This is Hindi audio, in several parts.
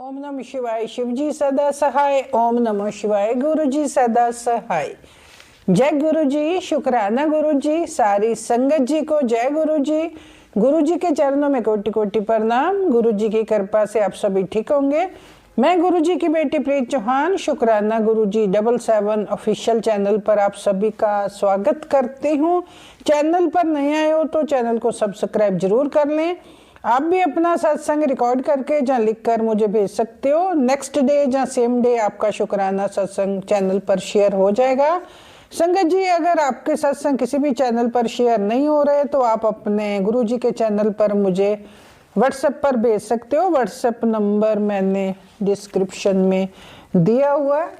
ओम नमः शिवाय। शिव जी सदा सहाय। ओम नमः शिवाय। गुरु जी सदा सहाय। जय गुरु जी। शुक्राना गुरु जी। सारी संगत जी को जय गुरु जी। गुरु जी के चरणों में कोटि कोटि प्रणाम। गुरु जी की कृपा से आप सभी ठीक होंगे। मैं गुरु जी की बेटी प्रीत चौहान शुक्राना गुरु जी 77 ऑफिशियल चैनल पर आप सभी का स्वागत करती हूँ। चैनल पर नए आए हो तो चैनल को सब्सक्राइब जरूर कर लें। आप भी अपना सत्संग रिकॉर्ड करके जहाँ लिख कर मुझे भेज सकते हो। नेक्स्ट डे या सेम डे आपका शुक्राना सत्संग चैनल पर शेयर हो जाएगा। संगत जी, अगर आपके सत्संग किसी भी चैनल पर शेयर नहीं हो रहे तो आप अपने गुरु जी के चैनल पर मुझे व्हाट्सएप पर भेज सकते हो। व्हाट्सएप नंबर मैंने डिस्क्रिप्शन में दिया हुआ है।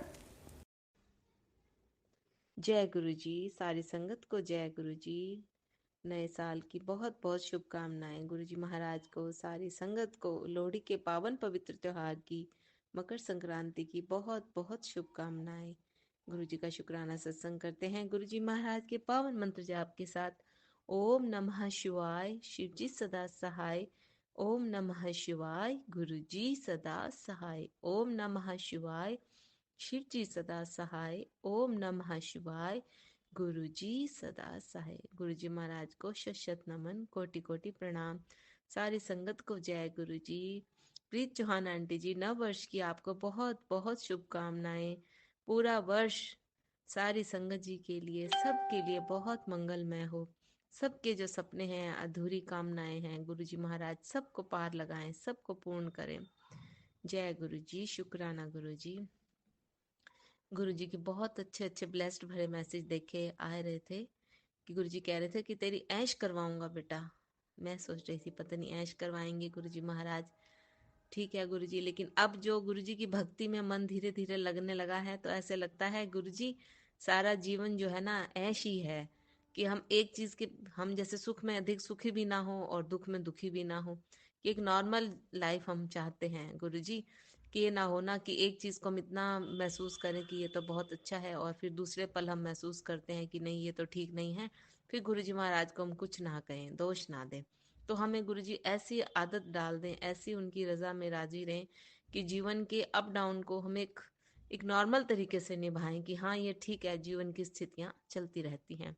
जय गुरु जी। सारी संगत को जय गुरु जी। नए साल की बहुत बहुत शुभकामनाएं। गुरु जी महाराज को, सारी संगत को लोहड़ी के पावन पवित्र त्योहार की, मकर संक्रांति की बहुत बहुत शुभकामनाएं। गुरु जी का शुक्राना सत्संग करते हैं गुरु जी महाराज के पावन मंत्र जाप के साथ। ओम नमः शिवाय। शिव जी सदा सहाय। ओम नमः शिवाय। गुरु जी सदा सहाय। ओम नमः शिवाय। शिव जी सदा सहाय। ओम नमः शिवाय। गुरु जी सदा सहाय। गुरु जी महाराज को शत शत नमन, कोटि कोटि प्रणाम। सारी संगत को जय गुरु जी। प्रीत चौहान आंटी जी, नव वर्ष की आपको बहुत बहुत शुभकामनाएं। पूरा वर्ष सारी संगत जी के लिए, सबके लिए बहुत मंगलमय हो। सबके जो सपने हैं, अधूरी कामनाएं हैं, गुरु जी महाराज सबको पार लगाएं, सबको पूर्ण करें। जय गुरु जी। शुक्राना गुरु जी। गुरु जी के बहुत अच्छे अच्छे ब्लेस्ड भरे मैसेज देखे आ रहे थे कि गुरु जी कह रहे थे कि तेरी ऐश करवाऊंगा बेटा। मैं सोच रही थी पता नहीं ऐश करवाएंगे गुरु जी महाराज। ठीक है गुरु जी, लेकिन अब जो गुरु जी की भक्ति में मन धीरे धीरे लगने लगा है तो ऐसे लगता है गुरु जी सारा जीवन जो है ना ऐश ही है कि हम एक चीज के, हम जैसे सुख में अधिक सुखी भी ना हो और दुख में दुखी भी ना हो, कि एक नॉर्मल लाइफ हम चाहते हैं गुरु जी। कि ये ना होना कि एक चीज को हम इतना महसूस करें कि ये तो बहुत अच्छा है और फिर दूसरे पल हम महसूस करते हैं कि नहीं ये तो ठीक नहीं है, फिर गुरु जी महाराज को हम कुछ ना कहें, दोष ना दें। तो हमें गुरु जी ऐसी आदत डाल दें, ऐसी उनकी रजा में राजी रहें कि जीवन के अप डाउन को हम एक नॉर्मल तरीके से निभाएं कि हाँ ये ठीक है, जीवन की स्थितियां चलती रहती हैं।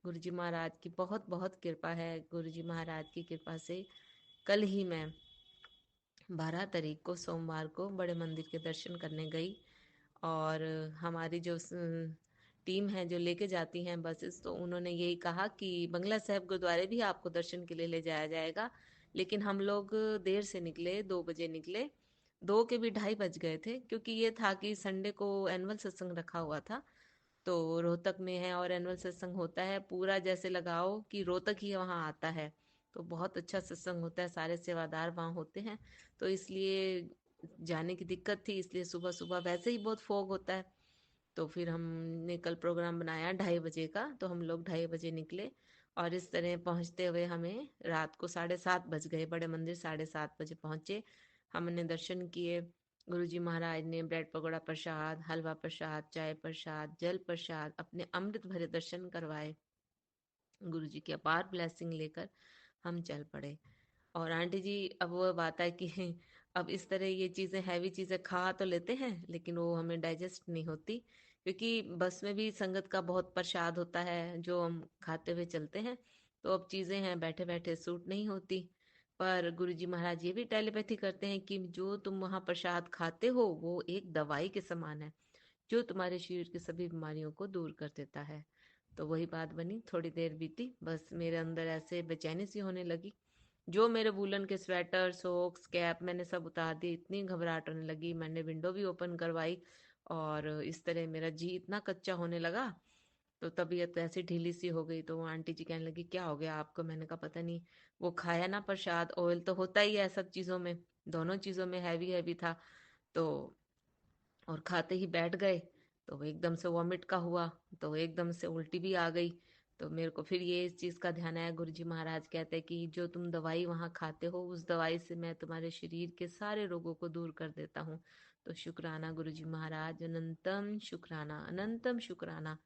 गुरु जी महाराज की बहुत बहुत कृपा है। गुरु जी महाराज की कृपा से कल ही मैं 12 तारीख को सोमवार को बड़े मंदिर के दर्शन करने गई और हमारी जो टीम है जो लेके जाती हैं बसेस, तो उन्होंने यही कहा कि बंगला साहिब गुरुद्वारे भी आपको दर्शन के लिए ले जाया जाएगा। लेकिन हम लोग देर से निकले, 2 बजे निकले। 2 के भी 2:30 बज गए थे क्योंकि ये था कि संडे को एनुअल सत्संग रखा हुआ था। तो रोहतक में है और एनुअल सत्संग होता है, पूरा जैसे लगाओ कि रोहतक ही वहाँ आता है। तो बहुत अच्छा सत्संग होता है, सारे सेवादार वहाँ होते हैं। तो इसलिए जाने की दिक्कत थी, इसलिए सुबह सुबह वैसे ही बहुत फोग होता है। तो फिर हमने कल प्रोग्राम बनाया 2:30 बजे का, तो हम लोग 2:30 बजे निकले और इस तरह पहुंचते हुए हमें रात को 7:30 बज गए। बड़े मंदिर 7:30 बजे पहुंचे। हमने दर्शन किए। गुरु जी महाराज ने ब्रेड पकौड़ा प्रसाद, हलवा प्रसाद, चाय प्रसाद, जल प्रसाद, अपने अमृत भरे दर्शन करवाए। गुरु जी की अपार ब्लेसिंग लेकर हम चल पड़े। और आंटी जी, अब वो बात है कि अब इस तरह ये चीजें, हैवी चीजें खा तो लेते हैं लेकिन वो हमें डाइजेस्ट नहीं होती, क्योंकि बस में भी संगत का बहुत प्रसाद होता है जो हम खाते हुए चलते हैं। तो अब चीजें हैं बैठे बैठे सूट नहीं होती। पर गुरु जी महाराज ये भी टेलीपैथी करते हैं कि जो तुम वहां प्रसाद खाते हो वो एक दवाई के समान है, जो तुम्हारे शरीर की सभी बीमारियों को दूर कर देता है। तो वही बात बनी। थोड़ी देर बीती, बस मेरे अंदर ऐसे बेचैनी सी होने लगी। जो मेरे वूलन के स्वेटर, सॉक्स, कैप मैंने सब उतार दी। इतनी घबराहट होने लगी, मैंने विंडो भी ओपन करवाई और इस तरह मेरा जी इतना कच्चा होने लगा। तो तबीयत ऐसी ढीली सी हो गई। तो वो आंटी जी कहने लगी क्या हो गया आपको? मैंने कहा पता नहीं, वो खाया ना प्रसाद, ऑयल तो होता ही है सब चीज़ों में, दोनों चीज़ों में हैवी हैवी था। तो और खाते ही बैठ गए तो वो एकदम से वॉमिट का हुआ, तो एकदम से उल्टी भी आ गई। तो मेरे को फिर ये इस चीज़ का ध्यान आया, गुरुजी महाराज कहते हैं कि जो तुम दवाई वहाँ खाते हो उस दवाई से मैं तुम्हारे शरीर के सारे रोगों को दूर कर देता हूँ। तो शुक्राना गुरुजी महाराज, अनंतम शुक्राना, अनंतम शुक्राना।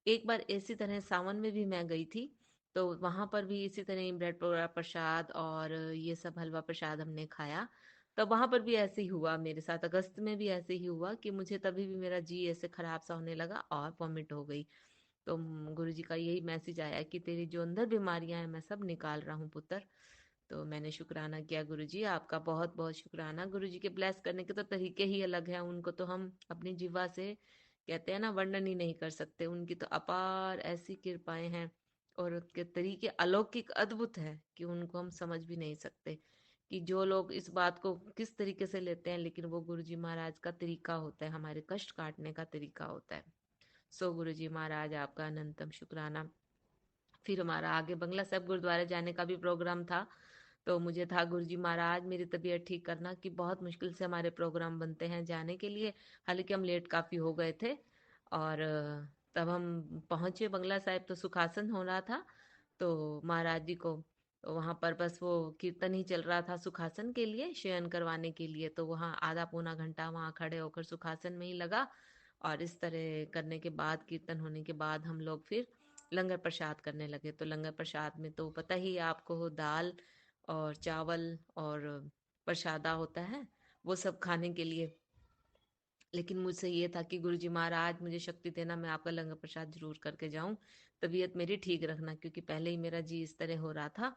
एक बार इसी तरह सावन में भी मैं गई थी, तो वहां पर भी इसी तरह ब्रेड पकौड़ा प्रसाद और ये सब हलवा प्रसाद हमने खाया। तब वहां पर भी ऐसे ही हुआ मेरे साथ, अगस्त में भी ऐसे ही हुआ कि मुझे तभी भी मेरा जी ऐसे खराब सा होने लगा और वॉमिट हो गई। तो गुरुजी का यही मैसेज आया कि तेरी जो अंदर बीमारियां हैं मैं सब निकाल रहा हूँ पुत्र। तो मैंने शुक्राना किया गुरुजी, आपका बहुत बहुत शुक्राना। गुरुजी के ब्लेस करने के तो तरीके ही अलग हैं, उनको तो हम अपनी जीवा से कहते हैं ना वर्णन ही नहीं कर सकते। उनकी तो अपार ऐसी कृपाएं हैं और उनके तरीके अलौकिक अद्भुत है कि उनको हम समझ भी नहीं सकते कि जो लोग इस बात को किस तरीके से लेते हैं, लेकिन वो गुरुजी महाराज का तरीका होता है, हमारे कष्ट काटने का तरीका होता है। सो गुरुजी महाराज आपका अनंतम शुक्राना। फिर हमारा आगे बंगला साहिब गुरुद्वारे जाने का भी प्रोग्राम था। तो मुझे था गुरुजी महाराज मेरी तबीयत ठीक करना, कि बहुत मुश्किल से हमारे प्रोग्राम बनते हैं जाने के लिए, हालांकि हम लेट काफी हो गए थे। और तब हम पहुंचे बंगला साहिब तो सुखासन हो रहा था। तो महाराज जी को वहां पर बस वो कीर्तन ही चल रहा था सुखासन के लिए, शयन करवाने के लिए। तो वहां आधा पौना घंटा वहां खड़े होकर सुखासन में ही लगा। और इस तरह करने के बाद, कीर्तन होने के बाद, हम लोग फिर लंगर प्रसाद करने लगे। तो लंगर प्रसाद में तो पता ही है आपको, दाल और चावल और प्रसादा होता है, वो सब खाने के लिए। लेकिन मुझसे ये था कि गुरुजी महाराज मुझे शक्ति देना, मैं आपका लंगर प्रसाद जरूर करके जाऊं, तबीयत मेरी ठीक रखना, क्योंकि पहले ही मेरा जी इस तरह हो रहा था।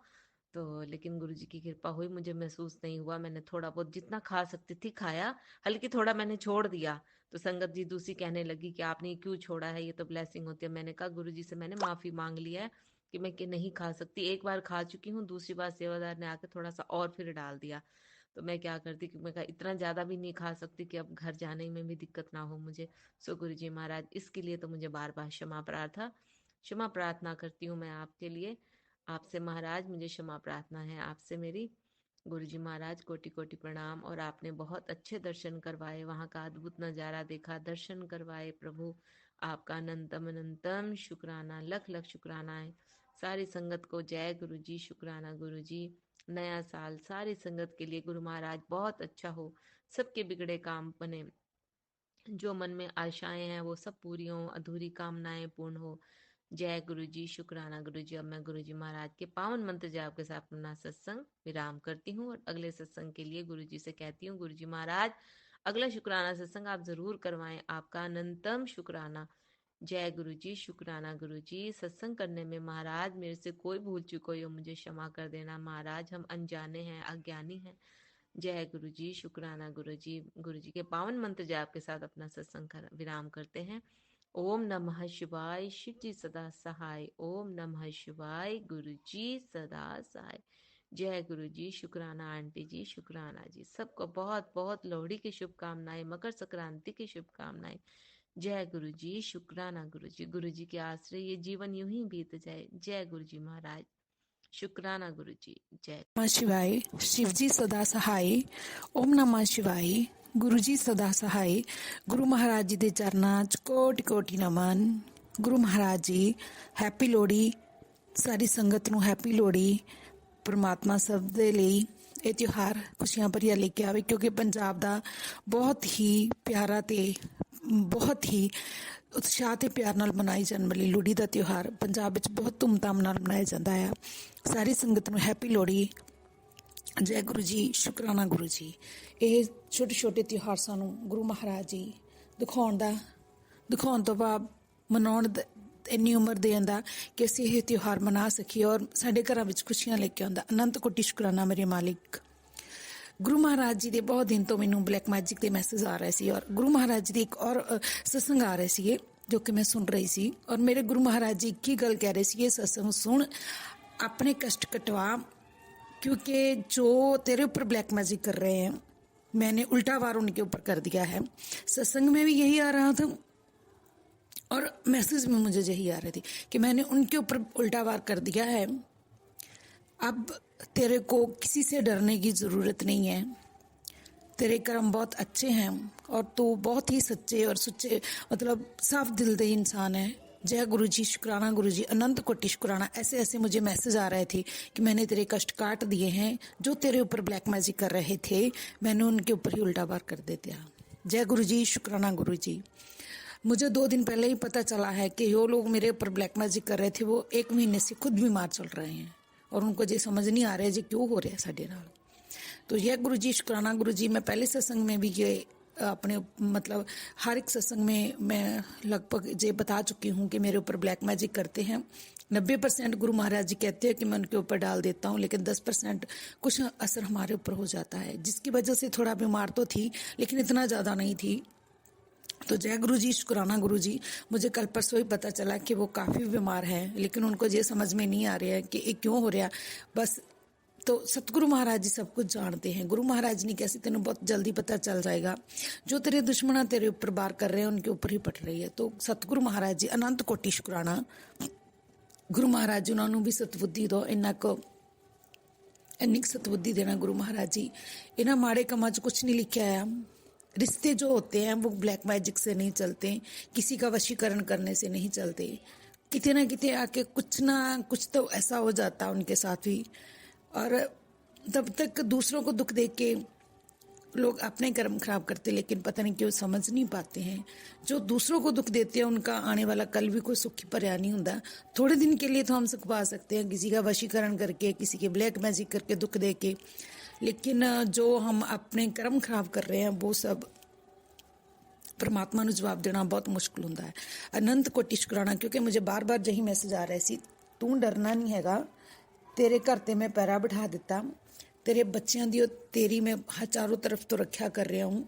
तो लेकिन गुरुजी की कृपा हुई, मुझे महसूस नहीं हुआ। मैंने थोड़ा बहुत जितना खा सकती थी खाया, हल्की थोड़ा मैंने छोड़ दिया। तो संगत जी दूसरी कहने लगी कि आपने ये क्यों छोड़ा है, ये तो ब्लेसिंग होती है। मैंने कहा गुरुजी से मैंने माफी मांग लिया है कि मैं कि नहीं खा सकती, एक बार खा चुकी हूँ, दूसरी बार सेवादार ने आकर थोड़ा सा और फिर डाल दिया। तो मैं क्या करती कि मैं कहा इतना ज्यादा भी नहीं खा सकती कि अब घर जाने में भी दिक्कत ना हो मुझे। सो गुरुजी महाराज इसके लिए तो मुझे बार बार क्षमा प्रार्थना करती हूँ मैं आपके लिए, आपसे महाराज मुझे क्षमा प्रार्थना है आपसे मेरी। गुरुजी महाराज कोटि कोटि प्रणाम। और आपने बहुत अच्छे दर्शन करवाए, वहां का अद्भुत नजारा देखा, दर्शन करवाए प्रभु, आपका अनंतम अनंतम शुक्राना, लख लख शुक्राना है। सारी संगत को जय गुरुजी, शुक्राना गुरुजी। नया साल सारी संगत के लिए गुरु महाराज बहुत अच्छा हो, सबके बिगड़े काम बने, जो मन में आशाएं हैं वो सब पूरी हो, अधूरी कामनाएं पूर्ण हो। जय गुरु जी, शुक्राना गुरु जी। अब मैं गुरु जी महाराज के पावन मंत्र जाप के साथ अपना सत्संग विराम करती हूँ और अगले सत्संग के लिए गुरु जी से कहती हूँ, गुरु जी महाराज अगला शुक्राना सत्संग आप जरूर करवाएं, आपका अनंतम शुक्राना। जय गुरु जी, शुक्राना गुरु जी। सत्संग करने में महाराज मेरे से कोई भूल चूक हो मुझे क्षमा कर देना महाराज, हम अनजाने हैं, अज्ञानी हैं। जय गुरु जी, शुक्राना गुरु जी। गुरु जी के पावन मंत्र जाप के साथ अपना सत्संग विराम करते हैं। ओम नमः शिवाय, शिव जी सदा सहाय। ओम नमः शिवाय, गुरु जी सदा सहाय। जय गुरु जी, शुक्राना आंटी जी, शुक्राना जी। सबको बहुत बहुत लोहड़ी की शुभकामनाएं, मकर संक्रांति की शुभकामनाएं। जय गुरु जी, शुक्राना गुरु जी। गुरु जी के आश्रय ये जीवन यूं ही बीत जाए। जय गुरु जी महाराज, शुक्राना गुरु जी। जय नमः शिवाय, शिव जी सदा सहाय। ओम नमः शिवाय, गुरु जी सदा सहाय। गुरु महाराज जी ਦੇ ਚਰਨਾਂ 'ਚ ਕੋਟि ਕੋਟि ਨਮਨ। ਗੁਰੂ ਮਹਾਰਾਜ ਜੀ ਹੈਪੀ ਲੋਹੜੀ, ਸਾਰੀ ਸੰਗਤ ਨੂੰ ਹੈਪੀ ਲੋਹੜੀ। ਪ੍ਰਮਾਤਮਾ ਸਭ ਦੇ ਲਈ ਇਹ ਤਿਉਹਾਰ ਖੁਸ਼ੀਆਂ ਭਰਿਆ ਲੈ ਕੇ ਆਵੇ, ਕਿਉਂਕਿ ਪੰਜਾਬ ਦਾ ਬਹੁਤ ਹੀ ਪਿਆਰਾ ਤੇ ਬਹੁਤ ਹੀ ਉਤਸ਼ਾਹ ਤੇ ਪਿਆਰ ਨਾਲ ਮਨਾਈ ਜਾਣ ਵਾਲੀ ਲੋਹੜੀ ਦਾ ਤਿਉਹਾਰ ਪੰਜਾਬ ਵਿੱਚ ਬਹੁਤ ਧੂਮਧਾਮ ਨਾਲ ਮਨਾਇਆ ਜਾਂਦਾ ਹੈ। ਸਾਰੀ ਸੰਗਤ ਨੂੰ ਹੈਪੀ ਲੋਹੜੀ। ਜੈ ਗੁਰੂ ਜੀ, ਸ਼ੁਕਰਾਨਾ ਗੁਰੂ ਜੀ। ਇਹ ਛੋਟੇ ਛੋਟੇ ਤਿਉਹਾਰ ਸਾਨੂੰ ਗੁਰੂ ਮਹਾਰਾਜ ਜੀ ਦਿਖਾਉਣ ਤੋਂ ਬਾਅਦ ਮਨਾਉਣ ਇੰਨੀ ਉਮਰ ਦੇ ਆਂਦਾ ਕਿ ਅਸੀਂ ਇਹ ਤਿਉਹਾਰ ਮਨਾ ਸਕੀਏ ਔਰ ਸਾਡੇ ਘਰਾਂ ਵਿੱਚ ਖੁਸ਼ੀਆਂ ਲੈ ਕੇ ਆਉਂਦਾ। ਅਨੰਤ ਕੋਟि ਸ਼ੁਕਰਾਨਾ ਮੇਰੇ ਮਾਲਿਕ। ਗੁਰੂ ਮਹਾਰਾਜ ਜੀ ਦੇ ਬਹੁਤ ਦਿਨ ਤੋਂ ਮੈਨੂੰ ਬਲੈਕ ਮੈਜਿਕ ਦੇ ਮੈਸੇਜ ਆ ਰਹੇ ਸੀ ਔਰ ਗੁਰੂ ਮਹਾਰਾਜ ਜੀ ਦੀ ਇੱਕ ਔਰ ਸਤਸੰਗ ਆ ਰਹੇ ਸੀਗੇ ਜੋ ਕਿ ਮੈਂ ਸੁਣ ਰਹੀ ਸੀ ਔਰ ਮੇਰੇ ਗੁਰੂ ਮਹਾਰਾਜ ਜੀ ਕੀ ਗੱਲ ਕਹਿ ਰਹੇ ਸੀ, ਇਹ सत्संग सुन, अपने कष्ट कटवा, क्योंकि जो तेरे ऊपर ब्लैक मैजिक कर रहे हैं मैंने उल्टा वार उनके ऊपर कर दिया है। सत्संग में भी यही आ रहा था और मैसेज में मुझे यही आ रही थी कि मैंने उनके ऊपर उल्टा वार कर दिया है। अब तेरे को किसी से डरने की ज़रूरत नहीं है, तेरे कर्म बहुत अच्छे हैं और तू बहुत ही सच्चे और सुच्चे मतलब साफ दिल दे इंसान है। जय गुरु जी, शुक्राना गुरु जी, अनंत कोटि शुक्राना। ऐसे ऐसे मुझे मैसेज आ रहे थे कि मैंने तेरे कष्ट काट दिए हैं, जो तेरे ऊपर ब्लैक मैजिक कर रहे थे मैंने उनके ऊपर ही उल्टा वार कर दे दिया। जय गुरु जी, शुक्राना गुरु जी। मुझे 2 दिन पहले ही पता चला है कि जो लोग मेरे ऊपर ब्लैक मैजिक कर रहे थे वो 1 महीने से खुद बीमार चल रहे हैं और उनको जी समझ नहीं आ रहा है जी क्यों हो रहा है साढ़े नाल। तो यह गुरु जी शुक्राना गुरु जी। मैं पहले सत्संग में भी ये अपने मतलब हर एक सत्संग में मैं लगभग ये बता चुकी हूँ कि मेरे ऊपर ब्लैक मैजिक करते हैं। 90% गुरु महाराज जी कहते हैं कि मैं उनके ऊपर डाल देता हूँ, लेकिन 10% कुछ असर हमारे ऊपर हो जाता है, जिसकी वजह से थोड़ा बीमार तो थी लेकिन इतना ज़्यादा नहीं थी। तो जय गुरु जी शुक्राना गुरु जी। मुझे कल परसों ही पता चला कि वो काफ़ी बीमार हैं, लेकिन उनको ये समझ में नहीं आ रहा है कि ये क्यों हो रहा। बस तो सतगुरु महाराज जी सब कुछ जानते हैं। गुरु महाराज ने कैसे तेन बहुत जल्दी पता चल जाएगा, जो तेरे दुश्मन तेरे ऊपर बार कर रहे हैं उनके ऊपर ही पट रही है। तो सतगुरु महाराज जी अनंत कोटि शुक्राना। गुरु महाराज जी उन्होंने भी सतबुद्धि दो, ਇੰਨੀ सतबुद्धि देना गुरु महाराज जी। इन्हें माड़े कमा च कुछ नहीं लिखा है। रिश्ते जो होते हैं वो ब्लैक मैजिक से नहीं चलते, किसी का वशीकरण करने से नहीं चलते। कितने ना कितने आके कुछ ना कुछ तो ऐसा हो जाता है उनके साथ भी। और तब तक दूसरों को दुख देख के लोग अपने कर्म खराब करते, लेकिन पता नहीं क्यों समझ नहीं पाते हैं। जो दूसरों को दुख देते हैं उनका आने वाला कल भी कोई सुखी भरिया नहीं होता। थोड़े दिन के लिए तो हम सुख पा सकते हैं किसी का वशीकरण करके, किसी के ब्लैक मैजिक करके, दुख दे के, लेकिन जो हम अपने कर्म खराब कर रहे हैं वो सब परमात्मा ਨੂੰ जवाब देना बहुत मुश्किल होता है। अनंत कोटि शुक्राना, क्योंकि मुझे बार बार यही मैसेज आ रहा सी, तू डरना नहीं हैगा, तेरे घर ते मैं पैरा बिठा दिता, तेरे बच्चों की तेरी मैं चारों तरफ तो रक्षा कर रहा हूँ,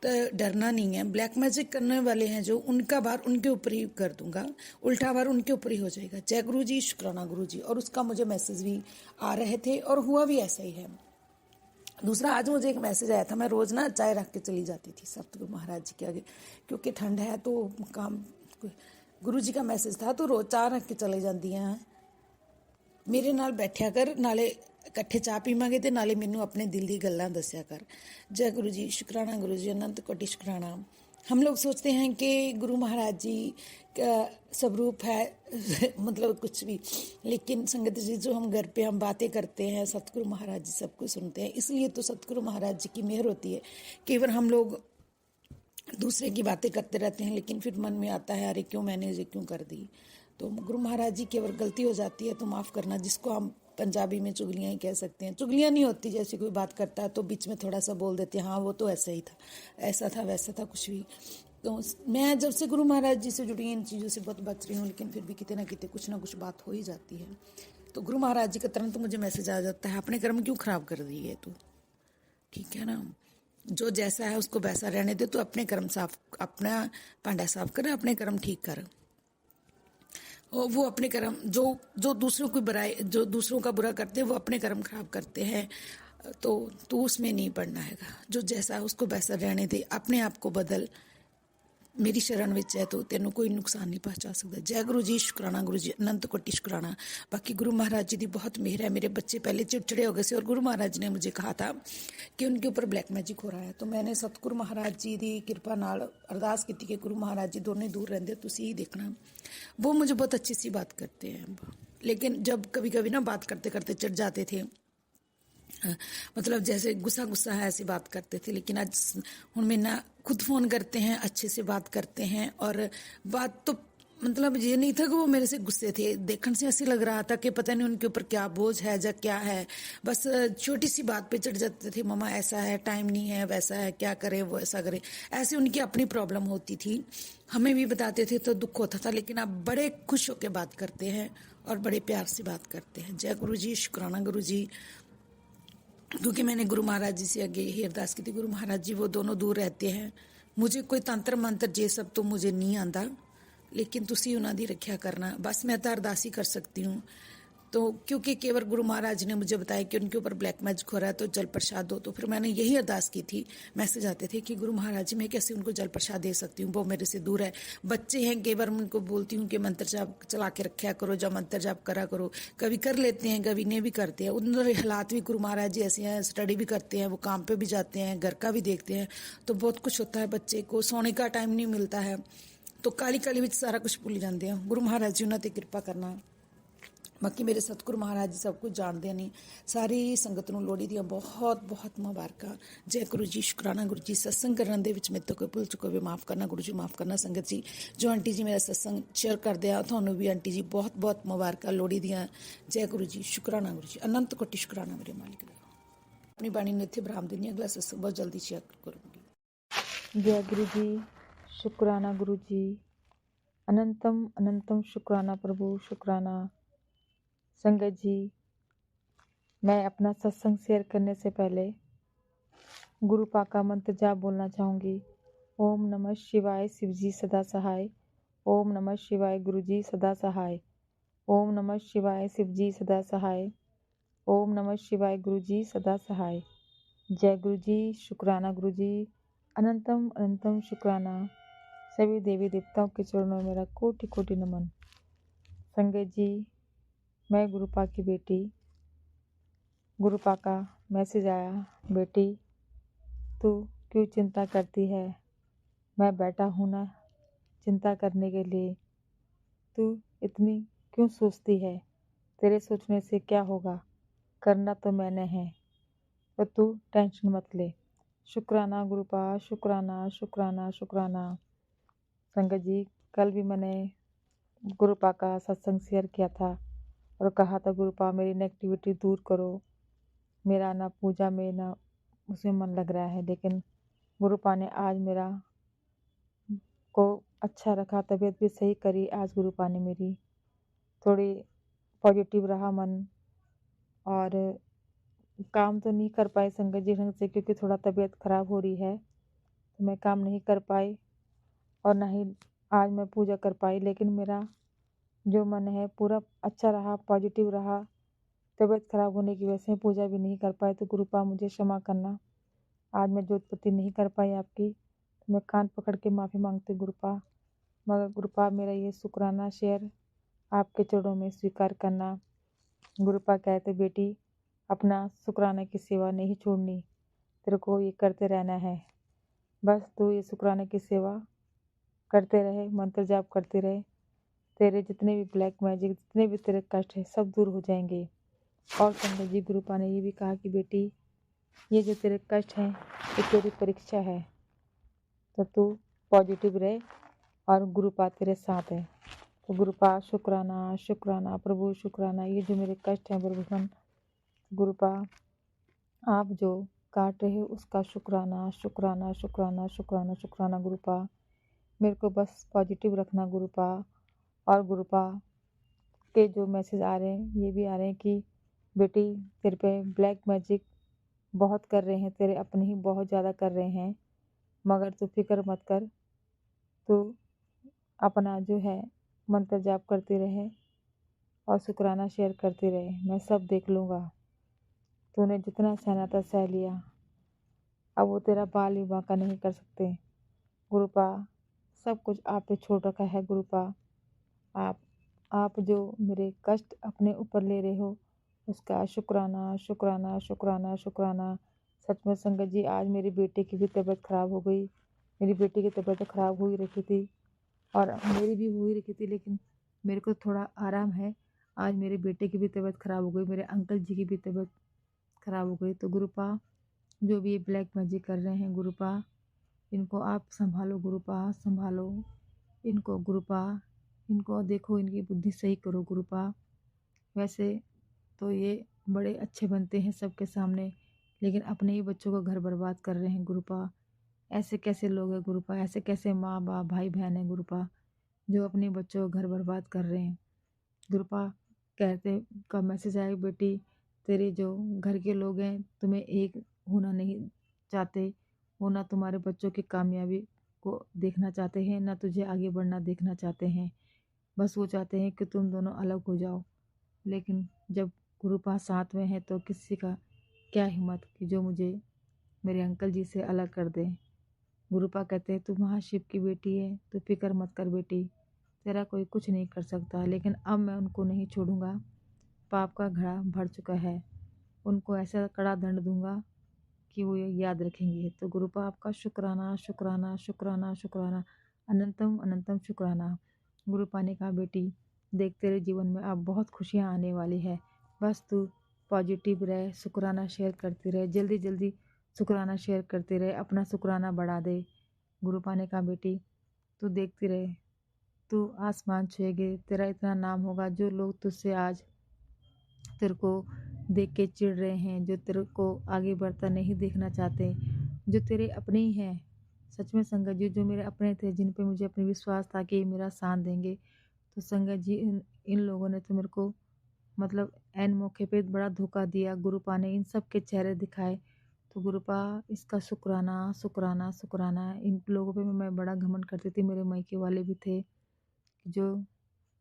तो डरना नहीं है। ब्लैक मैजिक करने वाले हैं जो, उनका बार उनके ऊपर ही कर दूंगा, उल्टा बार उनके ऊपर ही हो जाएगा। जय गुरु जी शुक्राना गुरु जी। और उसका मुझे मैसेज भी आ रहे थे और हुआ भी ऐसा ही है। दूसरा, आज मुझे एक मैसेज आया था, मैं रोज़ ना चाय रख के चली जाती थी सतगुरु महाराज जी के आगे, क्योंकि ठंड है तो काम, गुरु जी का मैसेज था, तो रोज़ चाय रख के चले जाती हैं, मेरे नाल बैठिया कर, नाले इकट्ठे चाह पीवांगे तो नाले मैनू अपने दिल की गल्लां दस्या कर। जय गुरु जी शुक्राना गुरु जी। अनंत कोटि शुक्राना। हम लोग सोचते हैं कि गुरु महाराज जी का स्वरूप है मतलब कुछ भी, लेकिन संगत जी जो हम घर पे हम बातें करते हैं, सतगुरु महाराज जी सब कुछ सुनते हैं। इसलिए तो सतगुरु महाराज जी की मेहर होती है। कई बार हम लोग दूसरे की बातें करते रहते हैं, लेकिन फिर मन में आता है अरे क्यों मैंने ये क्यों कर दी। तो गुरु महाराज जी की अगर गलती हो जाती है तो माफ़ करना, जिसको हम पंजाबी में चुगलियाँ ही कह सकते हैं। चुगलियाँ नहीं होती, जैसे कोई बात करता है तो बीच में थोड़ा सा बोल देते हैं, हाँ वो तो ऐसा ही था, ऐसा था, वैसा था, कुछ भी। तो मैं जब से गुरु महाराज जी से जुड़ी इन चीज़ों से बहुत बच रही हूँ, लेकिन फिर भी कितने ना कितने कुछ ना कुछ बात हो ही जाती है। तो गुरु महाराज जी का तुरंत तो मुझे मैसेज आ जाता है, अपने कर्म क्यों खराब कर दिए तू, ठीक है ना, जो जैसा है उसको वैसा रहने दे, तो अपने कर्म साफ, अपना पांडा साफ कर, अपने कर्म ठीक कर। और वो अपने कर्म जो दूसरों की बुराई, जो दूसरों का बुरा करते हैं वो अपने कर्म खराब करते हैं, तो तू उसमें नहीं पड़ना हैगा। जो जैसा है उसको वैसा रहने दे, अपने आप को बदल, मेरी शरण विच है तो तेनों कोई नुकसान नहीं पहुंचा सकता। जय गुरु जी शुक्राना गुरु जी। अनंत कोटि शुक्राना। बाकी गुरु महाराज जी की बहुत मेहर है। मेरे बच्चे पहले चिड़चिड़े हो गए थे और गुरु महाराज ने मुझे कहा था कि उनके ऊपर ब्लैक मैजिक हो रहा है, तो मैंने सतगुरु महाराज जी की कृपा नाल अरदास की कि गुरु महाराज जी दोनों दूर रहंदे, तुसीं ही देखना। वो मुझे बहुत अच्छी सी बात करते हैं, लेकिन जब कभी कभी ना बात करते करते चिढ़ जाते थे, मतलब जैसे गुस्सा है ऐसी बात करते थे, लेकिन आज हुण मेरे ना खुद फ़ोन करते हैं, अच्छे से बात करते हैं। और बात तो मतलब ये नहीं था कि वो मेरे से गुस्से थे, देखने से ऐसे लग रहा था कि पता नहीं उनके ऊपर क्या बोझ है या क्या है। बस छोटी सी बात पे चढ़ जाते थे, मम्मा ऐसा है, टाइम नहीं है, वैसा है, क्या करे, वो ऐसा करे, ऐसे उनकी अपनी प्रॉब्लम होती थी। हमें भी बताते थे तो दुख होता था, लेकिन आप बड़े खुश होकर बात करते हैं और बड़े प्यार से बात करते हैं। जय गुरु जी शुक्राना गुरु जी। क्योंकि मैंने गुरु महाराज जी से आगे यही अरदास की थी, गुरु महाराज जी वो दोनों दूर रहते हैं, मुझे कोई तंत्र मंत्र ये सब तो मुझे नहीं आता, लेकिन तुसी उन्हां दी रक्षा करना, बस मैं तो अरदास ही कर सकती हूँ। तो क्योंकि केवल गुरु महाराज ने मुझे बताया कि उनके ऊपर ब्लैक मैजिक हो रहा है तो जल प्रसाद दो, तो फिर मैंने यही अरदास की थी। मैसेज आते थे कि गुरु महाराज जी मैं कैसे उनको जल प्रसाद दे सकती हूँ, वो मेरे से दूर है, बच्चे हैं, कई बार उनको बोलती हूँ कि मंत्र जाप चला के रखा करो, जब मंत्र जाप करा करो, कभी कर लेते हैं, कभी नहीं भी करते हैं। उन हालात भी गुरु महाराज जी ऐसे हैं, स्टडी भी करते हैं, वो काम पे भी जाते हैं, घर का भी देखते हैं, तो बहुत कुछ होता है। बच्चे को सोने का टाइम नहीं मिलता है, तो काली काली विच सारा कुछ भुल जाते हैं। गुरु महाराज जी उन्होंने कृपा करना। बाकी मेरे सतगुरु महाराज जी सब कुछ जानते नहीं। सारी संगत ਨੂੰ ਲੋਹੜੀ ਦੀਆਂ ਬਹੁਤ ਬਹੁਤ ਮੁਬਾਰਕਾਂ। जय गुरु जी शुक्राना गुरु जी। सत्संग ਕਰਨ ਦੇ ਵਿੱਚ ਮੇਰੇ ਤੋਂ ਕੋਈ ਭੁੱਲ ਚੁੱਕਾ ਵੀ ਮਾਫ ਕਰਨਾ गुरु जी, माफ़ करना संगत जी। जो आंटी जी मेरा सत्संग शेयर करते हैं, ਤੁਹਾਨੂੰ भी आंटी जी बहुत बहुत मुबारਕਾਂ ਲੋਹੜੀ ਦੀਆਂ। जय गुरु जी शुक्राना गुरु जी। अनंत कोटि शुक्राना मेरे मालिक। ਆਪਣੀ ਬਾਣੀ ਨੂੰ ਇੱਥੇ ਵਿਰਾਮ ਦਿੰਦੀ ਹਾਂ। ਅਗਲਾ ਸਤਸੰਗ ਬਹੁਤ ਜਲਦੀ ਸ਼ੇਅਰ ਕਰੂੰਗੀ। जय गुरु जी। शुक्राना गुरु जी। अनंतम अनंतम शुक्राना प्रभु, शुक्राना संगत जी। मैं अपना सत्संग शेयर करने से पहले गुरु पाक का मंत्र जाप बोलना चाहूँगी। ओम नमः शिवाय शिव जी सदा सहाय। ओम नमः शिवाय गुरु जी सदा सहाय। ओम नमः शिवाय शिव जी सदा सहाय। ओम नमः शिवाय गुरु जी सदा सहाय। जय गुरु जी। शुक्राना गुरु जी। अनंतम अनंतम शुक्राना। सभी देवी देवताओं के चरणों में मेरा कोटि कोटि नमन। संगत जी, मैं गुरुपा की बेटी। गुरुपा का मैसेज आया, बेटी तू क्यों चिंता करती है, मैं बैठा हूँ ना चिंता करने के लिए। तू इतनी क्यों सोचती है, तेरे सोचने से क्या होगा, करना तो मैंने है, तो तू टेंशन मत ले। शुक्राना गुरुपा, शुक्राना शुक्राना शुक्राना। संगत जी, कल भी मैंने गुरुपा का सत्संग शेयर किया था और कहा था गुरुपा मेरी नेगेटिविटी दूर करो। मेरा ना पूजा में ना उसमें मन लग रहा है, लेकिन गुरुपा ने आज मेरा को अच्छा रखा, तबीयत भी सही करी। आज गुरुपा ने मेरी थोड़ी पॉजिटिव रहा मन, और काम तो नहीं कर पाई संगत जी ढंग से, क्योंकि थोड़ा तबीयत खराब हो रही है, तो मैं काम नहीं कर पाई और ना ही आज मैं पूजा कर पाई। लेकिन मेरा जो मन है पूरा अच्छा रहा, पॉजिटिव रहा। तबीयत खराब होने की वजह से पूजा भी नहीं कर पाई, तो गुरुपा मुझे क्षमा करना। आज मैं ज्योतिपति नहीं कर पाई आपकी, तो मैं कान पकड़ के माफ़ी मांगती हूँ गुरुपा। मगर गुरुपा मेरा ये शुक्राना शेयर आपके चरणों में स्वीकार करना। गुरुपा कहते बेटी अपना शुक्राना की सेवा नहीं छोड़नी, तेरे को ये करते रहना है। बस तू ये शुक्राना की सेवा करते रहे, मंत्र जाप करते रहे, तेरे जितने भी ब्लैक मैजिक, जितने भी तेरे कष्ट है सब दूर हो जाएंगे। और संगत जी, गुरुपा ने ये भी कहा कि बेटी ये जो तेरे कष्ट हैं ये तेरी परीक्षा है, तो तू पॉजिटिव रहे और गुरुपा तेरे साथ है। तो गुरुपा शुक्राना शुक्राना प्रभु, शुक्राना। ये जो मेरे कष्ट हैं प्रभु, गुरुपा आप जो काट रहे हो उसका शुक्राना शुक्राना शुक्राना शुक्राना शुक्राना। गुरुपा मेरे को बस पॉजिटिव रखना गुरुपा। और गुरुपा के जो मैसेज आ रहे हैं ये भी आ रहे हैं कि बेटी तेरे पे ब्लैक मैजिक बहुत कर रहे हैं, तेरे अपने ही बहुत ज़्यादा कर रहे हैं, मगर तू फिक्र मत कर। तू अपना जो है मंत्र जाप करती रहे और शुक्राना शेयर करती रहे, मैं सब देख लूँगा। तूने जितना सहना था सह लिया, अब वो तेरा बाल भी बांका नहीं कर सकते। गुरुपा सब कुछ आप पे छोड़ रखा है गुरुपा। आप जो मेरे कष्ट अपने ऊपर ले रहे हो उसका शुक्राना शुक्राना शुक्राना शुक्राना। सच में संगत जी, आज मेरी बेटी की भी तबीयत खराब हो गई। मेरी बेटी की तबीयत खराब हुई रखी थी और मेरी भी हुई रखी थी, लेकिन मेरे को थोड़ा आराम है। आज मेरे बेटे की भी तबीयत खराब हो गई, मेरे अंकल जी की भी तबीयत खराब हो गई। तो गुरुपा जो भी ये ब्लैक मैजिक कर रहे हैं गुरुपा, इनको आप संभालो गुरुपा, संभालो इनको गुरुपा। इनको देखो, इनकी बुद्धि सही करो गुरुपा। वैसे तो ये बड़े अच्छे बनते हैं सबके सामने, लेकिन अपने ही बच्चों को घर बर्बाद कर रहे हैं गुरुपा। ऐसे कैसे लोग हैं गुरुपा, ऐसे कैसे माँ बाप भाई बहन हैं गुरुपा जो अपने बच्चों को घर बर्बाद कर रहे हैं। गुरुपा कहते का मैसेज आया, बेटी तेरे जो घर के लोग हैं तुम्हें एक होना नहीं चाहते, वो ना तुम्हारे बच्चों की कामयाबी को देखना चाहते हैं, ना तुझे आगे बढ़ना देखना चाहते हैं। बस वो चाहते हैं कि तुम दोनों अलग हो जाओ। लेकिन जब गुरुपा साथ में है तो किसी का क्या हिम्मत कि जो मुझे मेरे अंकल जी से अलग कर दे। गुरुपा कहते हैं तू महाशिव की बेटी है, तू फिक्र मत कर बेटी, तेरा कोई कुछ नहीं कर सकता। लेकिन अब मैं उनको नहीं छोड़ूंगा, पाप का घड़ा भर चुका है, उनको ऐसा कड़ा दंड दूंगा कि वो ये याद रखेंगे। तो गुरुपा आपका शुक्राना शुक्राना शुक्राना शुक्राना, अनंतम अनंतम शुक्राना। गुरुपा ने कहा बेटी देख तेरे जीवन में अब बहुत खुशियाँ आने वाली है, बस तू पॉजिटिव रहे, शुक्राना शेयर करती रहे, जल्दी जल्दी शुक्राना शेयर करते रहे, अपना शुक्राना बढ़ा दे। गुरुपा ने कहा बेटी तू देखती रहे, तू आसमान छुएगी, तेरा इतना नाम होगा, जो लोग तुझसे आज तेरे को देख के चिढ़ रहे हैं, जो तेरे को आगे बढ़ता नहीं देखना चाहते, जो तेरे अपने ही हैं। सच में संगत जी, जो मेरे अपने थे, जिन पे मुझे अपने विश्वास था कि ये मेरा साथ देंगे, तो संगत जी इन लोगों ने तो मेरे को मतलब ऐन मौके पे बड़ा धोखा दिया। गुरुपा ने इन सब के चेहरे दिखाए, तो गुरुपा इसका शुक्राना शुक्राना शुक्राना। इन लोगों पे मैं बड़ा घमंड करती थी। मेरे मायके वाले भी थे जो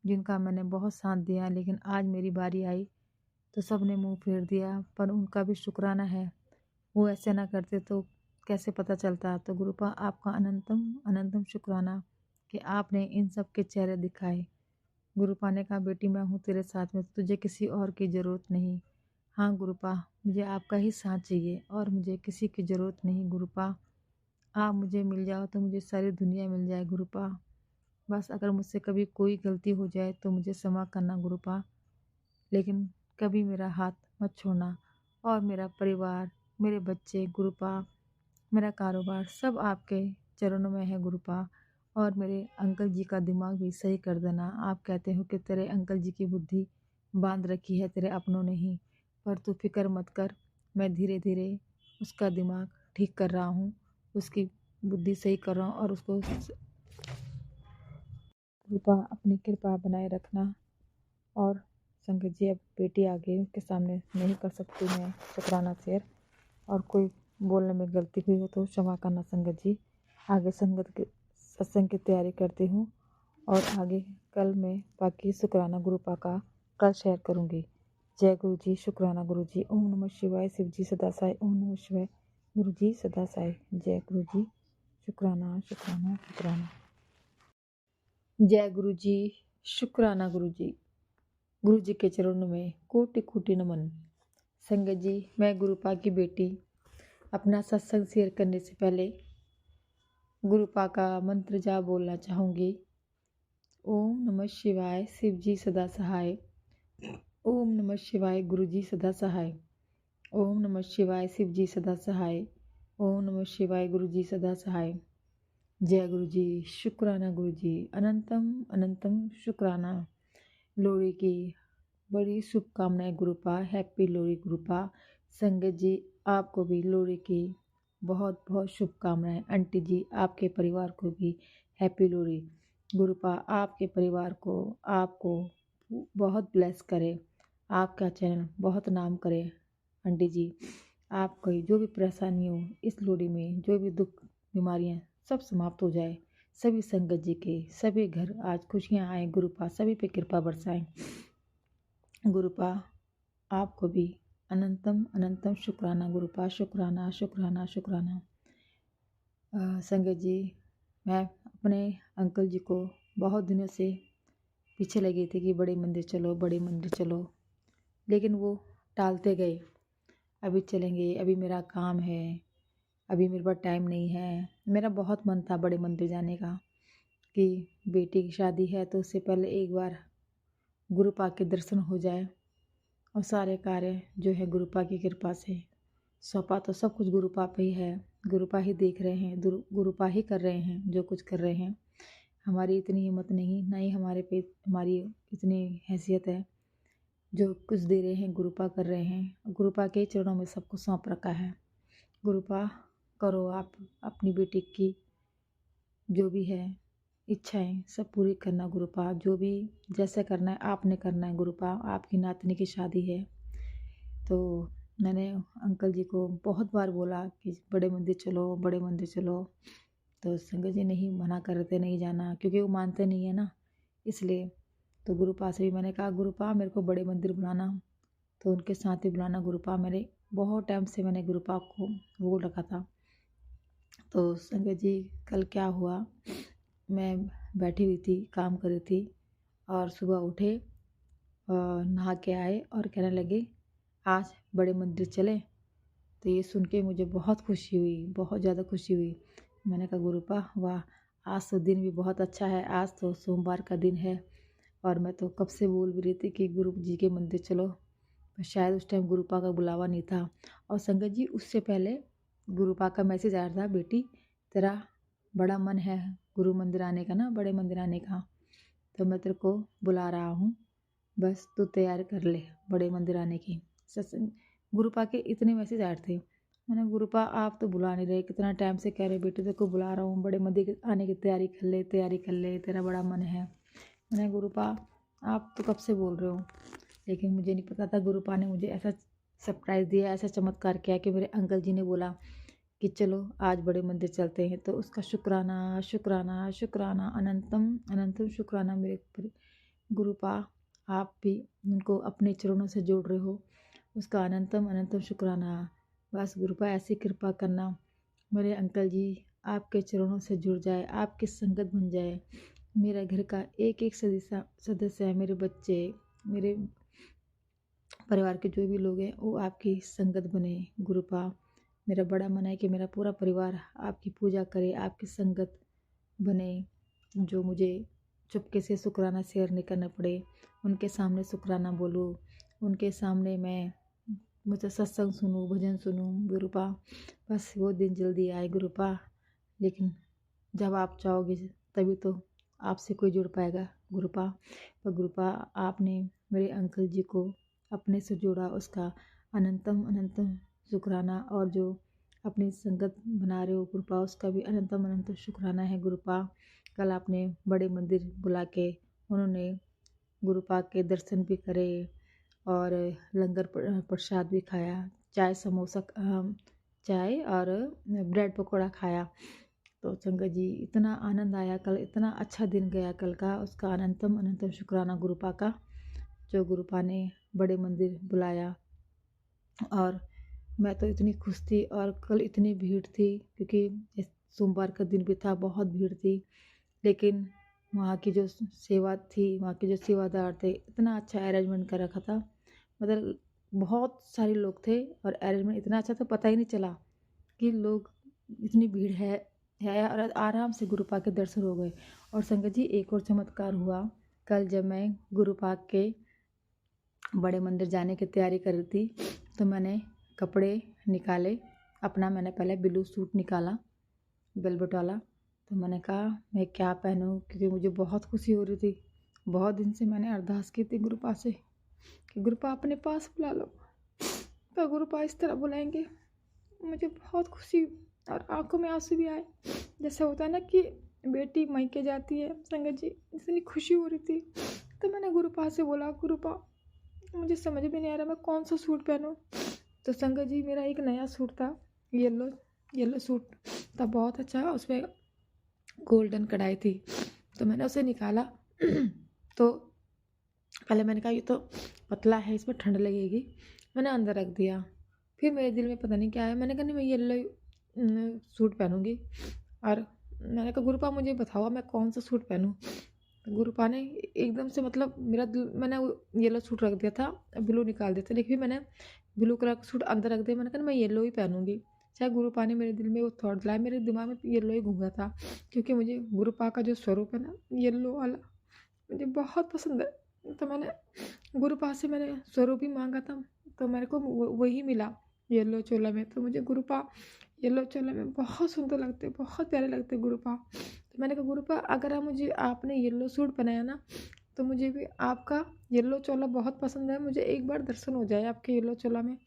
जिनका मैंने बहुत साथ दिया, लेकिन आज मेरी बारी आई तो सब ने मुंह फेर दिया। पर उनका भी शुक्राना है, वो ऐसे ना करते तो कैसे पता चलता। तो गुरुपा आपका अनंतम अनंतम शुक्राना कि आपने इन सब के चेहरे दिखाए। गुरुपा ने कहा, बेटी मैं हूँ तेरे साथ में, तुझे किसी और की ज़रूरत नहीं। हाँ गुरुपा, मुझे आपका ही साथ चाहिए और मुझे किसी की ज़रूरत नहीं गुरुपा। आप मुझे मिल जाओ तो मुझे सारी दुनिया मिल जाए गुरुपा। बस अगर मुझसे कभी कोई गलती हो जाए तो मुझे क्षमा करना गुरुपा, लेकिन कभी मेरा हाथ मत छोड़ना। और मेरा परिवार, मेरे बच्चे गुरुपा, मेरा कारोबार सब आपके चरणों में है गुरुपा। और मेरे अंकल जी का दिमाग भी सही कर देना। आप कहते हो कि तेरे अंकल जी की बुद्धि बांध रखी है तेरे अपनों ने ही, पर तू फिक्र मत कर, मैं धीरे धीरे उसका दिमाग ठीक कर रहा हूँ, उसकी बुद्धि सही कर रहा हूँ। और उसको कृपा अपनी कृपा बनाए रखना। और संगत जी, अब बेटी आ गई, उसके सामने नहीं कर सकती मैं शुक्राना शेयर, और कोई बोलने में गलती हुई हो तो क्षमा करना संगत जी। आगे संगत के सत्संग की तैयारी करती हूँ, और आगे कल मैं बाकी शुक्राना गुरुपा का कल शेयर करूँगी। जय गुरु जी, शुक्राना गुरु जी। ओम नमः शिवाय, शिव जी सदा साई। ओम नमः शिवाय, गुरु जी सदा साई। जय गुरु जी, शुक्राना शुक्राना शुक्राना। जय गुरु जी, शुक्राना गुरु जी। गुरु जी के चरणों में कोटि कोटि नमन। संगत जी, मैं गुरुपा की बेटी अपना सत्संग शेयर करने से पहले गुरुपा का मंत्र जाप बोलना चाहूँगी। ओम नमः शिवाय, शिव जी सदा सहाय। ओम नमः शिवाय, गुरु जी सदा सहाय। ओम नमः शिवाय, शिव जी सदा सहाय। ओम नमः शिवाय, गुरु जी सदा सहाय। जय गुरु जी, शुक्राना गुरु जी। अनंतम अनंतम शुक्राना। लोहड़ी की बड़ी शुभकामनाएं गुरुपा। हैप्पी लोहड़ी गुरुपा। संगत जी, आपको भी लोहड़ी की बहुत बहुत शुभकामनाएं। आंटी जी, आपके परिवार को भी हैप्पी लोहड़ी। गुरुपा आपके परिवार को, आपको बहुत ब्लेस करे, आपका चैनल बहुत नाम करे। आंटी जी, आपकी जो भी परेशानी हो इस लोहड़ी में, जो भी दुख बीमारियां सब समाप्त हो जाए। सभी संगत जी के सभी घर आज खुशियां आए। गुरुपा सभी पे कृपा बरसाएं। गुरुपा आपको भी अनंतम अनंतम शुक्राना गुरुपा। शुक्राना शुक्राना शुक्राना। संगत जी, मैं अपने अंकल जी को बहुत दिनों से पीछे लगी थी कि बड़े मंदिर चलो, बड़े मंदिर चलो, लेकिन वो टालते गए। अभी चलेंगे, अभी मेरा काम है, अभी मेरे पास टाइम नहीं है। मेरा बहुत मन था बड़े मंदिर जाने का, कि बेटी की शादी है तो उससे पहले एक बार गुरुपा के दर्शन हो जाए, और सारे कार्य जो है गुरुपा की कृपा से सौंपा तो सब कुछ गुरुपा पे ही है। गुरुपा ही देख रहे हैं, गुरुपा ही कर रहे हैं जो कुछ कर रहे हैं। हमारी इतनी हिम्मत नहीं, ना ही हमारे पे हमारी इतनी हैसियत है। जो कुछ दे रहे हैं गुरुपा कर रहे हैं। गुरुपा के चरणों में सबको सौंप रखा है। गुरुपा करो आप अपनी बेटी की जो भी है इच्छाएं सब पूरी करना गुरुपा। जो भी जैसे करना है आपने करना है गुरुपा। आपकी नातनी की शादी है, तो मैंने अंकल जी को बहुत बार बोला कि बड़े मंदिर चलो, बड़े मंदिर चलो, तो संगत जी नहीं मना कर रहे थे नहीं जाना, क्योंकि वो मानते नहीं है ना, इसलिए। तो गुरुपा से भी मैंने कहा, गुरुपा मेरे को बड़े मंदिर बुलाना, तो उनके साथ ही बुलाना गुरुपा। मेरे बहुत टाइम से मैंने गुरुपा को बोल रखा था। तो संगत जी, कल क्या हुआ, मैं बैठी हुई थी, काम कर रही थी, और सुबह उठे, नहा के आए और कहने लगे आज बड़े मंदिर चले। तो ये सुन के मुझे बहुत खुशी हुई, बहुत ज़्यादा खुशी हुई। मैंने कहा गुरुपा वाह, आज तो दिन भी बहुत अच्छा है, आज तो सोमवार का दिन है, और मैं तो कब से बोल भी रही थी कि गुरु जी के मंदिर चलो, पर शायद उस टाइम गुरुपा का बुलावा नहीं था। और संगत जी, उससे पहले गुरुपा का मैसेज आया था, बेटी तेरा बड़ा मन है गुरु मंदिर आने का ना, बड़े मंदिर आने का, तो मैं तेरे को बुला रहा हूँ, बस तू तैयार कर ले बड़े मंदिर आने की। सत्संग गुरुपा के इतने मैसेज आए थे। मैंने गुरुपा आप तो बुला नहीं रहे, कितना टाइम से कह रहे बेटे तेरे को बुला रहा हूँ, बड़े मंदिर आने की तैयारी कर ले, तेरा बड़ा मन है। मैंने गुरुपा आप तो कब से बोल रहे हो, लेकिन मुझे नहीं पता था गुरुपा ने मुझे ऐसा सरप्राइज़ दिया, ऐसा चमत्कार किया कि मेरे अंकल जी ने बोला कि चलो आज बड़े मंदिर चलते हैं। तो उसका शुक्राना शुक्राना शुक्राना अनंतम अनंतम शुक्राना मेरे गुरुपा। आप भी उनको अपने चरणों से जोड़ रहे हो, उसका अनंतम अनंतम शुक्राना। बस गुरुपा ऐसी कृपा करना मेरे अंकल जी आपके चरणों से जुड़ जाए, आपकी संगत बन जाए। मेरा घर का एक एक सदस्य है, मेरे बच्चे, मेरे परिवार के जो भी लोग हैं वो आपकी संगत बने। गुरुपा मेरा बड़ा मन है कि मेरा पूरा परिवार आपकी पूजा करे, आपकी संगत बने। जो मुझे चुपके से शुक्राना शेयर नहीं करना पड़े, उनके सामने शुक्राना बोलूँ, उनके सामने मैं मुझे सत्संग सुनूँ, भजन सुनूँ। गुरुपा बस वो दिन जल्दी आए गुरुपा, लेकिन जब आप चाहोगे तभी तो आपसे कोई जुड़ पाएगा गुरुपा। पर गुरुपा आपने मेरे अंकल जी को अपने से जोड़ा, उसका अनंतम अनंतम शुक्राना। और जो अपनी संगत बना रहे हो गुरुपा, उसका भी अनंतम अनंतम शुक्राना है गुरुपा। कल आपने बड़े मंदिर बुला के उन्होंने गुरुपा के दर्शन भी करे और लंगर प्रसाद भी खाया, चाय समोसा चाय और ब्रेड पकौड़ा खाया। तो संगत जी इतना आनंद आया कल, इतना अच्छा दिन गया कल का, उसका अनंतम अनंतम शुक्राना गुरुपा का, जो गुरुपा ने बड़े मंदिर बुलाया। और मैं तो इतनी खुश थी, और कल इतनी भीड़ थी क्योंकि सोमवार का दिन भी था, बहुत भीड़ थी। लेकिन वहाँ की जो सेवा थी, वहाँ के जो सेवादार थे, इतना अच्छा अरेंजमेंट कर रखा था, मतलब बहुत सारे लोग थे और अरेंजमेंट इतना अच्छा था, पता ही नहीं चला कि लोग इतनी भीड़ है और आराम से गुरुपा के दर्शन हो गए। और संगत जी एक और चमत्कार हुआ कल, जब मैं गुरुपा के बड़े मंदिर जाने की तैयारी कर रही थी, तो मैंने कपड़े निकाले अपना। मैंने पहले ब्लू सूट निकाला वेलवेट वाला, तो मैंने कहा मैं क्या पहनूं, क्योंकि मुझे बहुत खुशी हो रही थी। बहुत दिन से मैंने अरदास की थी गुरुपा से कि गुरुपा अपने पास बुला लो, तो गुरुपा इस तरह बुलाएंगे, मुझे बहुत खुशी और आंखों में आंसू भी आए। जैसे होता है ना कि बेटी मायके जाती है, संगत जी इतनी खुशी हो रही थी। तो मैंने गुरुपा से बोला गुरुपा मुझे समझ में नहीं आ रहा मैं कौन सा सूट पहनूं। तो संगत जी मेरा एक नया सूट था, येलो सूट था, बहुत अच्छा, उसमें गोल्डन कढ़ाई थी। तो मैंने उसे निकाला तो पहले मैंने कहा ये तो पतला है, इसमें ठंड लगेगी, मैंने अंदर रख दिया। फिर मेरे दिल में पता नहीं क्या आया, मैंने कहा नहीं मैं येलो सूट पहनूंगी। और मैंने कहा गुरुपा मुझे बताओ मैं कौन सा सूट पहनूं। गुरुपा ने एकदम से, मतलब मेरा दिल, मैंने येलो सूट रख दिया था, ब्लू निकाल दिया था, लेकिन फिर मैंने ब्लू कलर का सूट अंदर रख दिया। मैंने कहा मैं येलो ही पहनूंगी। चाहे गुरुपा ने मेरे दिल में वो थॉट लाया, मेरे दिमाग में येलो ही घूम रहा था, क्योंकि मुझे गुरुपा का जो स्वरूप है ना येलो वाला मुझे बहुत पसंद है। तो मैंने गुरुपा से मैंने स्वरूप ही मांगा था, तो मेरे को वही मिला येलो चोला में। तो मुझे गुरुपा येलो चोला में बहुत सुंदर लगते, बहुत प्यारे लगते गुरुपा। तो मैंने कहा गुरुपा अगर आपने येलो सूट पहनाया ना, तो मुझे भी आपका येलो चोला बहुत पसंद है, मुझे एक बार दर्शन हो जाए आपके येलो चोला में।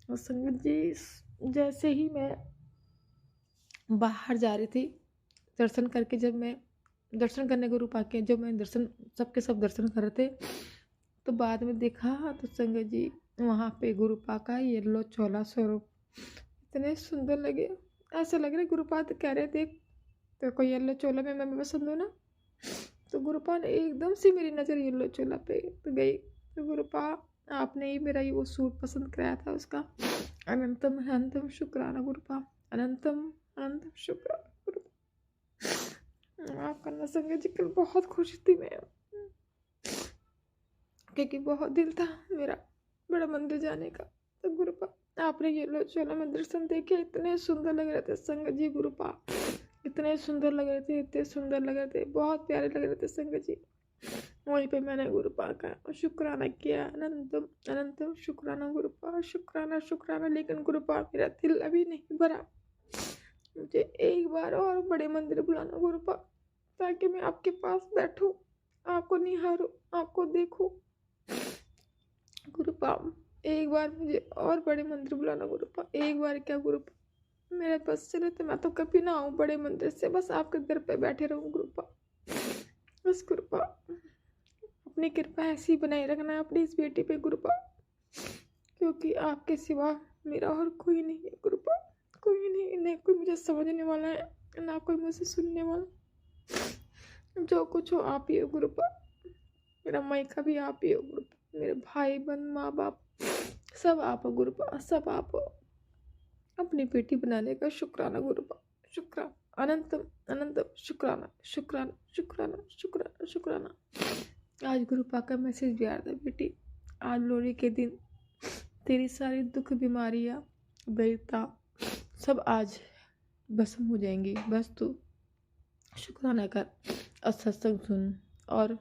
और संगत जी जैसे ही मैं बाहर जा रही थी दर्शन करके, जब मैं दर्शन करने गुरुपा के, जब मैं दर्शन सबके सब दर्शन कर रहे थे, तो बाद में देखा तो संगत जी वहाँ पे गुरुपा का येलो चोला स्वरूप इतने सुंदर लगे, ऐसा लग रहा है गुरुपा कह रहे देख तेरे को येलो चोला में मैं पसंद हूँ ना। तो गुरुपा ने एकदम से मेरी नज़र येलो चोला पे तो गई। तो गुरुपा आपने ही मेरा ये वो सूट पसंद कराया था, उसका अनंतम अनंतम शुक्राना गुरुपा, अनंतम अनंतम शुक्राना गुरुपा। माफ करना संगत जी कल बहुत खुश थी मैं, क्योंकि बहुत दिल था मेरा बड़ा मंदिर जाने का। तो गुरुपा आपने येलो चोला में दर्शन देखे, इतने सुंदर लग रहे थे संगत जी। गुरुपा इतने सुंदर लग रहे थे, इतने सुंदर लग रहे थे, बहुत प्यारे लग रहे थे संगत जी। वहीं पे मैंने गुरुपा का शुक्राना किया, अनंतम अनंतम शुक्राना गुरुपा, शुक्राना शुक्राना। लेकिन गुरुपा मेरा दिल अभी नहीं भरा, मुझे एक बार और बड़े मंदिर बुलाना गुरुपा, ताकि मैं आपके पास बैठूं, आपको निहारूं, आपको देखूं। गुरुपा एक बार मुझे और बड़े मंदिर बुलाना गुरुपा, एक बार क्या गुरुपा, मेरे बस चले तो मैं तो कभी ना आऊँ बड़े मंदिर से, बस आपके दर पे बैठे रहूँ गुरुपा। बस गुरुपा अपनी कृपा ऐसी ही बनाए रखना है अपनी इस बेटी पे गुरुपा, क्योंकि आपके सिवा मेरा और कोई नहीं है गुरुपा, कोई नहीं, न कोई मुझे समझने वाला है ना कोई मुझे सुनने वाला। जो कुछ हो आप ही हो गुरुपा, मेरा मायका भी आप ही हो गुरुपा, मेरे भाई बहन माँ बाप सब आप हो गुरुपा, सब आप हो। अपनी बेटी बनाने का शुक्राना गुरुपा, शुक्राना, अनंतम अनंतम शुक्राना, शुक्राना शुक्राना शुक्राना शुक्राना। आज गुरुपा का मैसेज भी आ रहा था, बेटी आज लोहड़ी के दिन तेरी सारी दुख बीमारियाँ दैता सब आज भस्म हो जाएंगी, बस तू शुक्राना कर और सत्संग सुन। और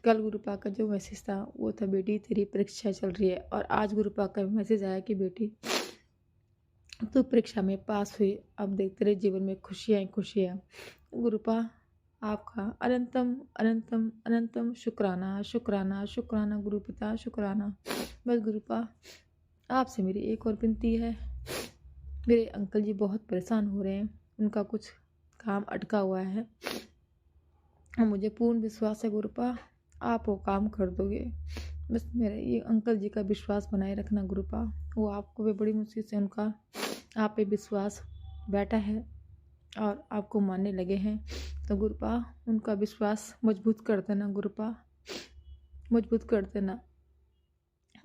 कल गुरुपा का जो मैसेज था वो था, बेटी तेरी परीक्षा चल रही है, और आज गुरुपा का मैसेज आया कि बेटी तू परीक्षा में पास हुई, अब देख तेरे जीवन में खुशियाँ ही खुशियाँ। गुरुपा आपका अनंतम अनंतम अनंतम शुक्राना शुक्राना शुक्राना गुरुपिता शुक्राना। बस गुरुपा आपसे मेरी एक और विनती है, मेरे अंकल जी बहुत परेशान हो रहे हैं, उनका कुछ काम अटका हुआ है, मुझे पूर्ण विश्वास है गुरुपा आप वो काम कर दोगे। बस मेरे ये अंकल जी का विश्वास बनाए रखना गुरुपा, वो आपको भी बड़ी मुश्किल से उनका आप पे विश्वास बैठा है और आपको मानने लगे हैं, तो गुरुपा उनका विश्वास मजबूत कर देना गुरुपा, मजबूत कर देना।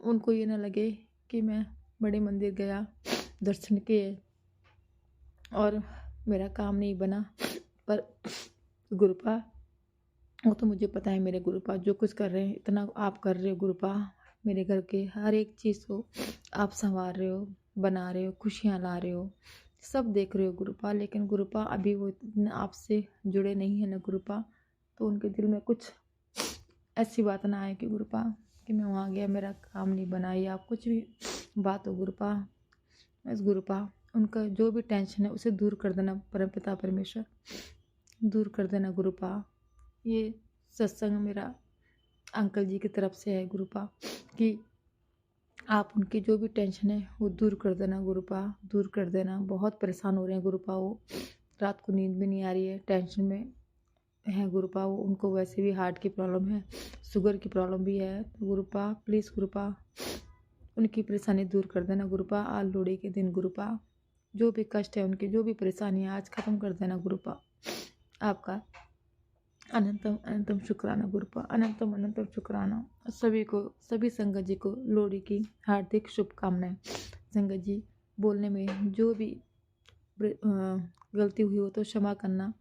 उनको ये ना लगे कि मैं बड़े मंदिर गया दर्शन किए और मेरा काम नहीं बना, पर गुरुपा वो तो मुझे पता है मेरे गुरुपा जो कुछ कर रहे हैं इतना आप कर रहे हो गुरुपा, मेरे घर के हर एक चीज़ को आप संवार रहे हो, बना रहे हो, खुशियाँ ला रहे हो, सब देख रहे हो गुरुपा। लेकिन गुरुपा अभी वो इतना आपसे जुड़े नहीं है ना गुरुपा, तो उनके दिल में कुछ ऐसी बात ना आए कि गुरुपा कि मैं वहाँ गया मेरा काम नहीं बना, या कुछ भी बात हो गुरुपा। बस गुरुपा उनका जो भी टेंशन है उसे दूर कर देना, परमपिता परमेश्वर दूर कर देना गुरुपा। ये सत्संग मेरा अंकल जी की तरफ से है गुरुपा कि आप उनकी जो भी टेंशन है वो दूर कर देना गुरुपा, दूर कर देना। बहुत परेशान हो रहे हैं गुरुपा, वो रात को नींद भी नहीं आ रही है, टेंशन में है गुरुपा। वो उनको वैसे भी हार्ट की प्रॉब्लम है, शुगर की प्रॉब्लम भी है, तो गुरुपा प्लीज़ गुरुपा उनकी परेशानी दूर कर देना गुरुपा। आज लोहड़ी के दिन गुरुपा जो भी कष्ट है उनकी जो भी परेशानी है आज ख़त्म कर देना गुरुपा। आपका अनंतम अनंतम शुक्राना गुरुपा, अनंतम अनंतम शुक्राना। सभी को, सभी संगत जी को लोहड़ी की हार्दिक शुभकामनाएं। संगत जी बोलने में जो भी गलती हुई हो तो क्षमा करना,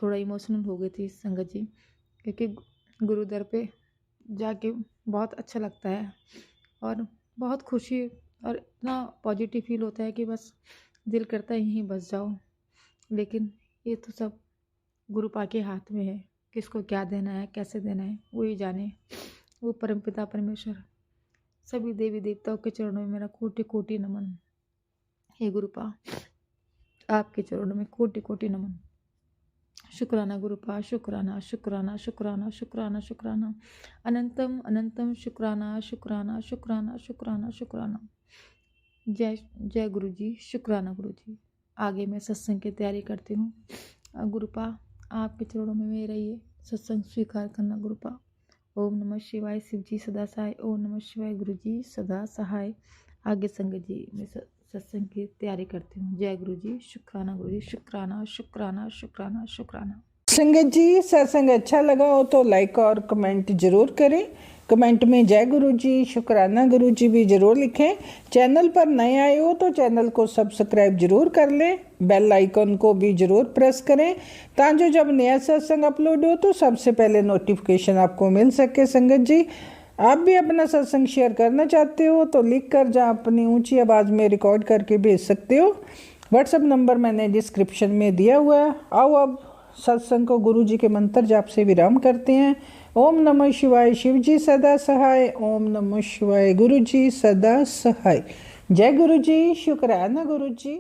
थोड़ा इमोशनल हो गई थी संगत जी, क्योंकि गुरुद्वार पे जाके बहुत अच्छा लगता है और बहुत खुशी और इतना पॉजिटिव फील होता है कि बस दिल करता है यहीं बस जाओ। लेकिन ये तो सब गुरुपा के हाथ में है, किसको क्या देना है कैसे देना है वो ही जाने, वो परमपिता परमेश्वर। सभी देवी देवताओं के चरणों में मेरा कोटि कोटि नमन। हे गुरुपा आपके चरणों में कोटि कोटि नमन। शुक्राना गुरुपा, शुक्राना शुक्राना शुक्राना शुक्राना शुक्राना, अनंतम अनंतम शुक्राना शुक्राना शुक्राना शुक्राना शुक्राना। जय जय गुरु जी, शुक्राना गुरु जी। आगे मैं सत्संग की तैयारी करती हूँ। गुरुपा आपके चरणों में मेरा ये सत्संग स्वीकार करना गुरुपा। ओम नमः शिवाय, शिव जी सदा सहाय। ओम नमः शिवाय, गुरु जी सदा सहाय। आगे संगत जी मैं सत्संग की तैयारी करती हूँ। जय गुरु जी, शुक्राना गुरु जी, शुक्राना शुक्राना शुक्राना शुक्राना। संगत जी सत्संग अच्छा लगा हो तो लाइक और कमेंट जरूर करें। कमेंट में जय गुरु जी, शुक्राना गुरु जी भी जरूर लिखें। चैनल पर नए आए हो तो चैनल को सब्सक्राइब जरूर कर लें, बेल आइकन को भी जरूर प्रेस करें ताकि जब नया सत्संग अपलोड हो तो सबसे पहले नोटिफिकेशन आपको मिल सके। संगत जी आप भी अपना सत्संग शेयर करना चाहते हो तो लिख कर जहाँ अपनी ऊंची आवाज़ में रिकॉर्ड करके भेज सकते हो। व्हाट्सएप नंबर मैंने डिस्क्रिप्शन में दिया हुआ है। आओ अब सत्संग को गुरु जी के मंत्र जाप से विराम करते हैं। ओम नमः शिवाय, शिव जी सदा सहाय। ओम नमः शिवाय, गुरु जी सदा सहाय। जय गुरु जी, शुक्राना गुरु जी।